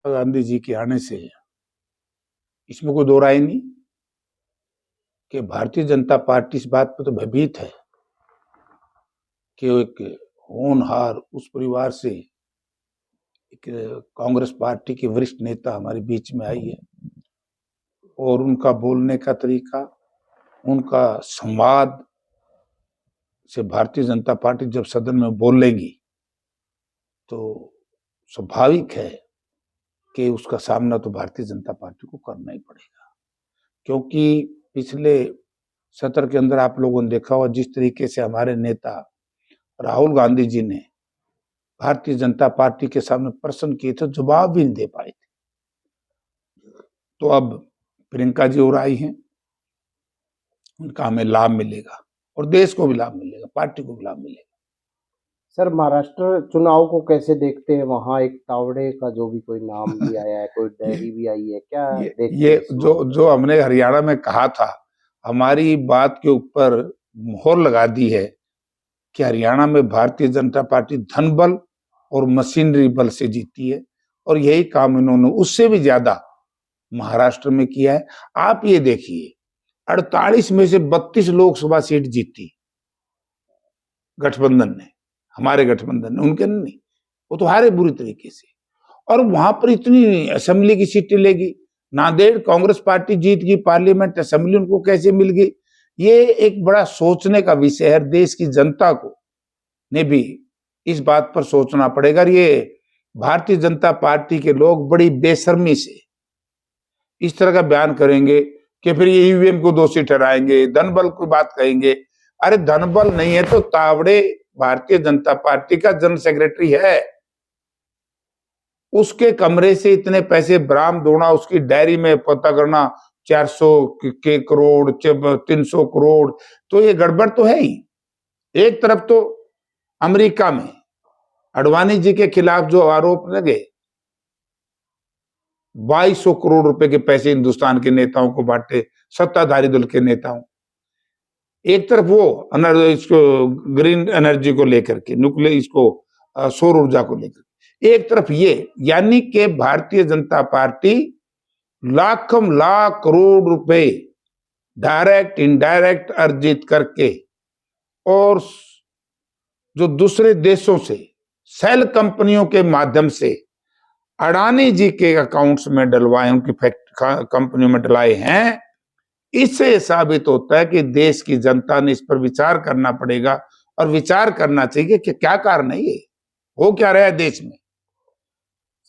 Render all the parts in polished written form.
गांधी जी के आने से इसमें कोई दो राय नहीं कि भारतीय जनता पार्टी इस बात पर तो भयभीत है कि एक होनहार उस परिवार से एक कांग्रेस पार्टी के वरिष्ठ नेता हमारे बीच में आई है और उनका बोलने का तरीका, उनका संवाद से भारतीय जनता पार्टी जब सदन में बोलेगी तो स्वाभाविक है कि उसका सामना तो भारतीय जनता पार्टी को करना ही पड़ेगा, क्योंकि पिछले सत्र के अंदर आप लोगों ने देखा हुआ जिस तरीके से हमारे नेता राहुल गांधी जी ने भारतीय जनता पार्टी के सामने प्रश्न किए थे, जवाब भी नहीं दे पाए थे। तो अब प्रियंका जी और आई हैं, उनका हमें लाभ मिलेगा और देश को भी लाभ मिलेगा, पार्टी को भी लाभ मिलेगा। सर, महाराष्ट्र चुनाव को कैसे देखते हैं? वहाँ एक तावड़े का जो भी कोई नाम भी आया है, कोई डेयरी भी आई है, क्या देखते ये हैं? जो हमने हरियाणा में कहा था, हमारी बात के ऊपर मोहर लगा दी है कि हरियाणा में भारतीय जनता पार्टी धन बल और मशीनरी बल से जीती है और यही काम इन्होंने उससे भी ज्यादा महाराष्ट्र में किया है। आप ये देखिए, 48 में से 32 लोकसभा सीट जीती गठबंधन ने, हमारे गठबंधन ने, उनके नहीं, वो तो हारे बुरी तरीके से। और वहां पर इतनी असेंबली की सीटें लेगी, नांदेड़ कांग्रेस पार्टी जीत गई, पार्लियामेंट असेंबली उनको कैसे मिल गई? ये एक बड़ा सोचने का विषय है। देश की जनता को ने भी इस बात पर सोचना पड़ेगा। ये भारतीय जनता पार्टी के लोग बड़ी बेशर्मी से इस तरह का बयान करेंगे कि फिर ये ईवीएम को दोषी ठहराएंगे, धनबल की बात कहेंगे। अरे धनबल नहीं है तो तावड़े भारतीय जनता पार्टी का जनरल सेक्रेटरी है, उसके कमरे से इतने पैसे बरामद होना, उसकी डायरी में पता करना 400 के करोड़, 300 करोड़, तो ये गड़बड़ तो है ही। एक तरफ तो अमेरिका में अडवाणी जी के खिलाफ जो आरोप लगे, 2200 करोड़ रुपए के पैसे हिंदुस्तान के नेताओं को बांटे, सत्ताधारी दल के नेताओं। एक तरफ वो इसको ग्रीन एनर्जी को लेकर के, न्यूक्लियर इसको सौर ऊर्जा को लेकर, एक तरफ ये, यानी कि भारतीय जनता पार्टी लाखों लाख करोड़ रुपए डायरेक्ट इनडायरेक्ट अर्जित करके और जो दूसरे देशों से सेल कंपनियों के माध्यम से अडानी जी के अकाउंट्स में डलवाए, उनकी कंपनियों में डलाए हैं। इससे साबित होता है कि देश की जनता ने इस पर विचार करना पड़ेगा और विचार करना चाहिए कि क्या कारण है, ये हो क्या रहा है देश में।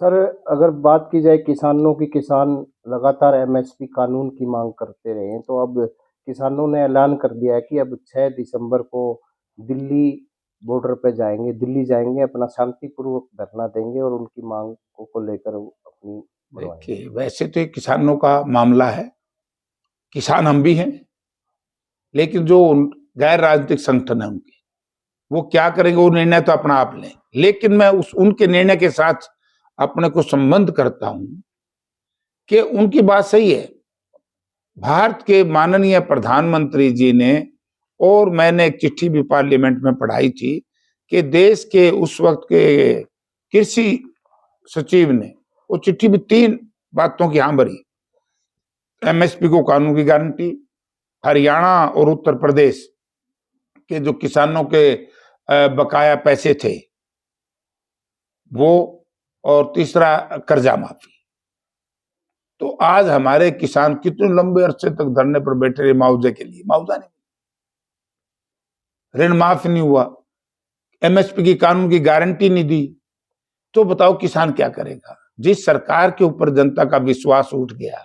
सर, अगर बात की जाए किसानों की, किसान लगातार एमएसपी कानून की मांग करते रहे हैं, तो अब किसानों ने ऐलान कर दिया है कि अब 6 दिसंबर को दिल्ली बॉर्डर पे जाएंगे, दिल्ली जाएंगे, अपना शांतिपूर्वक धरना देंगे और उनकी मांग को लेकर अपनी देखिए, वैसे तो किसानों का मामला है, किसान हम भी हैं, लेकिन जो गैर राजनीतिक संगठन है उनके, वो क्या करेंगे वो निर्णय तो अपना आप लें, लेकिन मैं उनके निर्णय के साथ अपने को संबंध करता हूं कि उनकी बात सही है। भारत के माननीय प्रधानमंत्री जी ने, और मैंने एक चिट्ठी भी पार्लियामेंट में पढ़ाई थी कि देश के उस वक्त के कृषि सचिव ने वो चिट्ठी में 3 बातों की हां भरी। एमएसपी को कानून की गारंटी, हरियाणा और उत्तर प्रदेश के जो किसानों के बकाया पैसे थे वो, और तीसरा कर्जा माफी। तो आज हमारे किसान कितने लंबे अरसे तक धरने पर बैठे रहे मुआवजे के लिए, मुआवजा नहीं, ऋण माफ नहीं हुआ, एमएसपी की कानून की गारंटी नहीं दी, तो बताओ किसान क्या करेगा? जिस सरकार के ऊपर जनता का विश्वास उठ गया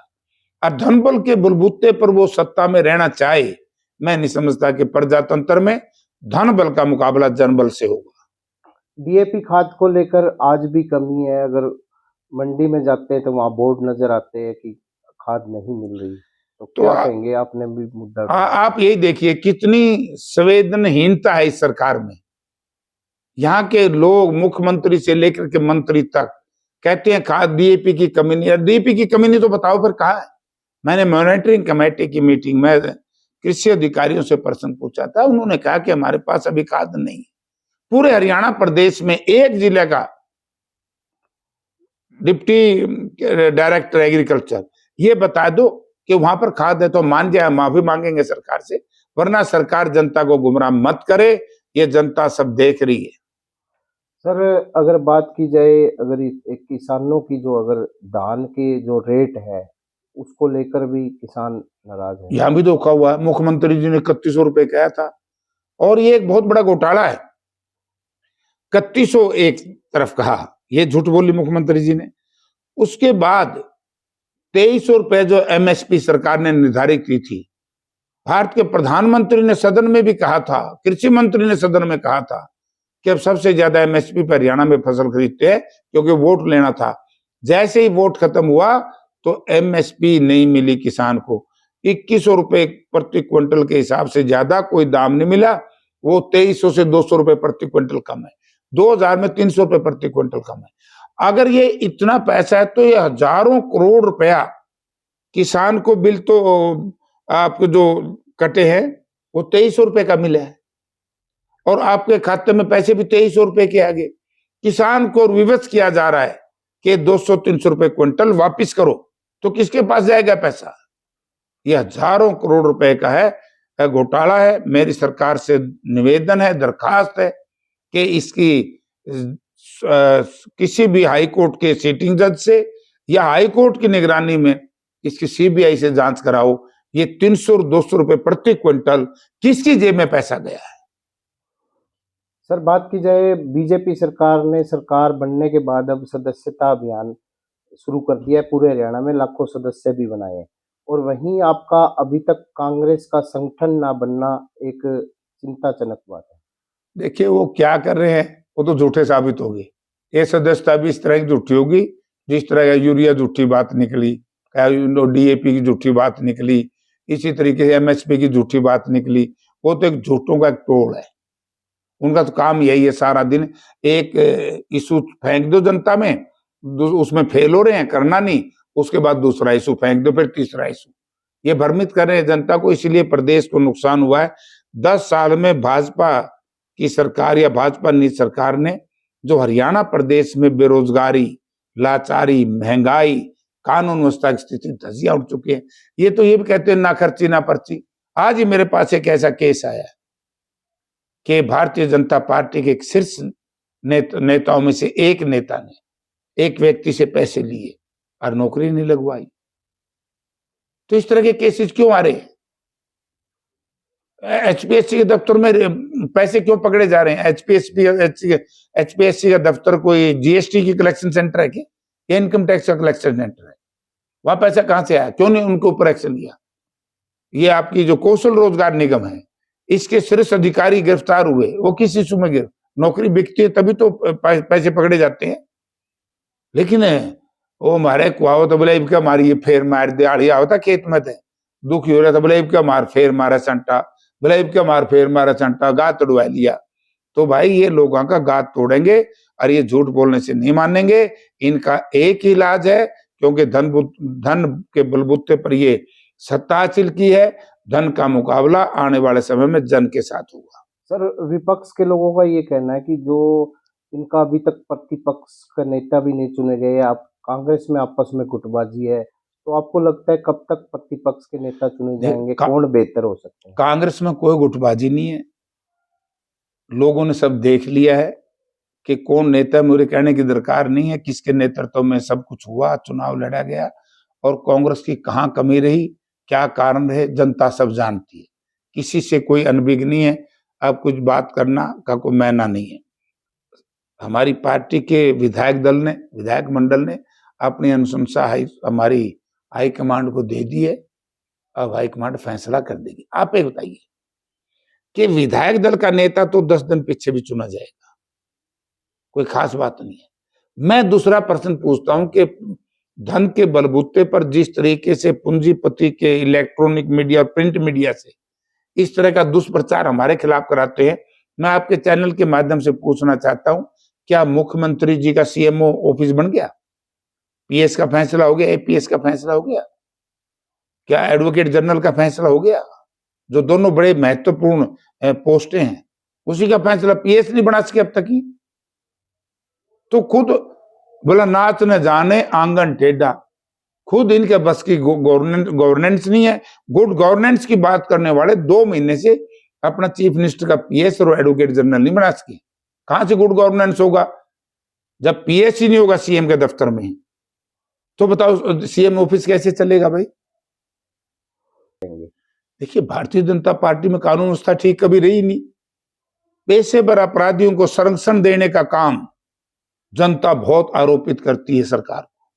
और धनबल के बलबूते पर वो सत्ता में रहना चाहे, मैं नहीं समझता कि प्रजातंत्र में धन बल का मुकाबला जनबल से होगा। डीएपी खाद को लेकर आज भी कमी है। अगर मंडी में जाते हैं तो वहां बोर्ड नजर आते हैं कि खाद नहीं मिल रही, तो क्या कहेंगे? आपने भी मुद्दा आप यही देखिए कितनी संवेदनहीनता है इस सरकार में। यहाँ के लोग मुख्यमंत्री से लेकर के मंत्री तक कहते हैं खाद डीएपी की कमी नहीं है। डीएपी की कमी नहीं तो बताओ फिर कहाँ है? मैंने मॉनिटरिंग कमेटी की मीटिंग में कृषि अधिकारियों से प्रश्न पूछा था, उन्होंने कहा कि हमारे पास अभी खाद नहीं। पूरे हरियाणा प्रदेश में एक जिले का डिप्टी डायरेक्टर एग्रीकल्चर, ये बता दो कि वहां पर खाद है तो मान जाए, माफी मांगेंगे सरकार से, वरना सरकार जनता को गुमराह मत करे, ये जनता सब देख रही है। सर अगर बात की जाए, अगर एक किसानों की जो अगर धान के जो रेट है उसको लेकर भी किसान नाराज है। यहां भी धोखा हुआ है। मुख्यमंत्री जी ने 3100 रुपए कहा था, और ये एक बहुत बड़ा घोटाला है। 3100 एक तरफ कहा, ये झूठ बोली मुख्यमंत्री जी ने। उसके बाद 2300 रुपए जो एमएसपी सरकार ने निर्धारित की थी, भारत के प्रधानमंत्री ने सदन में भी कहा था, कृषि मंत्री ने सदन में कहा था कि अब सबसे ज्यादा एमएसपी पर हरियाणा में फसल खरीदते हैं, क्योंकि वोट लेना था। जैसे ही वोट खत्म हुआ तो एमएसपी नहीं मिली किसान को। 2100 रुपए प्रति क्विंटल के हिसाब से ज्यादा कोई दाम नहीं मिला। वो 2300 से 200 रुपए प्रति क्विंटल कम है। 2000 में 300 रुपए प्रति क्विंटल कम है। अगर ये इतना पैसा है तो ये हजारों करोड़ रुपया किसान को बिल तो आपको जो कटे हैं वो 2300 रुपए का मिला है, और आपके खाते में पैसे भी 2300 रुपए के आगे। किसान को विवश किया जा रहा है कि 200-300 रुपए क्विंटल वापिस करो, तो किसके पास जाएगा पैसा? यह हजारों करोड़ रुपए का है, घोटाला है। मेरी सरकार से निवेदन है, दरखास्त है कि इसकी किसी भी हाई कोर्ट के सिटिंग जज से या हाई कोर्ट की निगरानी में इसकी सीबीआई से जांच कराओ। ये 300 और 200 रुपए प्रति क्विंटल किसकी जेब में पैसा गया है? सर बात की जाए, बीजेपी सरकार ने सरकार बनने के बाद अब सदस्यता अभियान शुरू कर दिया है, पूरे हरियाणा में लाखों सदस्य भी बनाए हैं, और वहीं आपका अभी तक कांग्रेस का संगठन ना बनना एक चिंताजनक बात है। देखिए वो क्या कर रहे हैं, वो तो झूठे साबित होगी। ये सदस्यता भी इस तरह की झूठी होगी जिस तरह का यूरिया झूठी बात निकली, डीएपी की झूठी बात निकली, इसी तरीके से एमएसपी की झूठी बात निकली। वो तो एक झूठों का एक टोल है। उनका तो काम यही है, सारा दिन एक इशू फेंक दो जनता में, उसमें फेल हो रहे हैं, करना नहीं, उसके बाद दूसरा इशू फेंक दो, फिर तीसरा इशू। ये भ्रमित कर रहे हैं जनता को, इसीलिए प्रदेश को नुकसान हुआ है। 10 साल में भाजपा की सरकार या भाजपा नीति सरकार ने जो हरियाणा प्रदेश में बेरोजगारी, लाचारी, महंगाई, कानून व्यवस्था की स्थिति धज्जियां उठ चुकी है। ये तो ये भी कहते हैं ना खर्ची ना पर्ची। आज ही मेरे पास एक ऐसा केस आया कि भारतीय जनता पार्टी के एक शीर्ष नेताओं में से एक नेता ने एक व्यक्ति से पैसे लिए और नौकरी नहीं लगवाई। तो इस तरह के केसेस क्यों आ रहे हैं? एचपीएससी के दफ्तर में पैसे क्यों पकड़े जा रहे हैं? एचपीएससी का दफ्तर कोई जीएसटी की कलेक्शन सेंटर है क्या, या इनकम टैक्स का कलेक्शन सेंटर है? वहां पैसा कहां से आया? क्यों नहीं उनके ऊपर एक्शन लिया? ये आपकी जो कौशल रोजगार निगम है, इसके शीर्ष अधिकारी गिरफ्तार हुए, वो किस इशू में गिर? नौकरी बिकती है तभी तो पैसे पकड़े जाते हैं। लेकिन वो मारे कुआओ तो बोले क्या मारिए, फेर मार दे, आड़िया होता खेत में थे, दुखी हो रहा था, बोले क्या मार, फेर मारा संटा, बोले क्या मार, फेर मारा संटा, गात तोड़वा लिया। तो भाई ये लोगों का गात तोड़ेंगे और ये झूठ बोलने से नहीं मानेंगे। इनका एक ही इलाज है, क्योंकि धन के बलबूते पर ये सत्ता हासिल की है। धन का मुकाबला आने वाले समय में जन के साथ होगा। सर विपक्ष के लोगों का ये कहना है कि जो इनका अभी तक प्रतिपक्ष का नेता भी नहीं चुने गए, आप कांग्रेस में आपस में गुटबाजी है, तो आपको लगता है कब तक प्रतिपक्ष के नेता चुने जाएंगे, कौन बेहतर हो सकते हैं? कांग्रेस में कोई गुटबाजी नहीं है। लोगों ने सब देख लिया है कि कौन नेता, मुझे कहने की दरकार नहीं है, किसके नेतृत्व में सब कुछ हुआ, चुनाव लड़ा गया, और कांग्रेस की कहां कमी रही, क्या कारण रहे, जनता सब जानती है। किसी से कोई अनभिज्ञ नहीं है। अब कुछ बात करना का कोई मैना नहीं है। हमारी पार्टी के विधायक मंडल ने अपनी अनुशंसा हमारी हाईकमांड को दे दी है। अब हाईकमांड फैसला कर देगी। आप ये बताइए कि विधायक दल का नेता तो 10 दिन पीछे भी चुना जाएगा, कोई खास बात नहीं है। मैं दूसरा प्रश्न पूछता हूं कि धन के बलबूते पर जिस तरीके से पूंजीपति के इलेक्ट्रॉनिक मीडिया, प्रिंट मीडिया से इस तरह का दुष्प्रचार हमारे खिलाफ कराते हैं, मैं आपके चैनल के माध्यम से पूछना चाहता हूं, क्या मुख्यमंत्री जी का सीएमओ ऑफिस बन गया? पीएस का फैसला हो गया? एपीएस का फैसला हो गया? क्या एडवोकेट जनरल का फैसला हो गया? जो दोनों बड़े महत्वपूर्ण पोस्टें हैं, उसी का फैसला पीएस नहीं बना सके अब तक ही। तो खुद बोला नाच न जाने आंगन टेढ़ा, खुद इनके बस की गवर्नेंस नहीं है। गुड गवर्नेंस की बात करने वाले 2 महीने से अपना चीफ मिनिस्टर का पीएस और एडवोकेट जनरल नहीं बना सके। कहां से गुड गवर्नेंस होगा जब पीएस ही नहीं होगा सीएम के दफ्तर में? तो बताओ सीएम ऑफिस कैसे चलेगा भाई? देखिए, भारतीय जनता पार्टी में कानून व्यवस्था ठीक कभी रही नहीं। पेशेवर अपराधियों को संरक्षण देने का काम जनता बहुत आरोपित करती है सरकार को।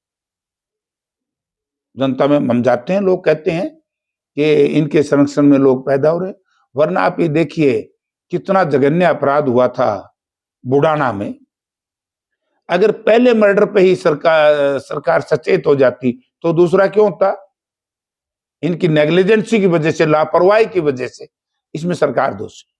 जनता में हम जाते हैं, लोग कहते हैं कि इनके संरक्षण में लोग पैदा हो रहे, वरना आप ये देखिए कितना जघन्य अपराध हुआ था बुडाना में। अगर पहले मर्डर पे ही सरकार सचेत हो जाती तो दूसरा क्यों होता? इनकी नेग्लिजेंसी की वजह से, लापरवाही की वजह से इसमें सरकार दोषी।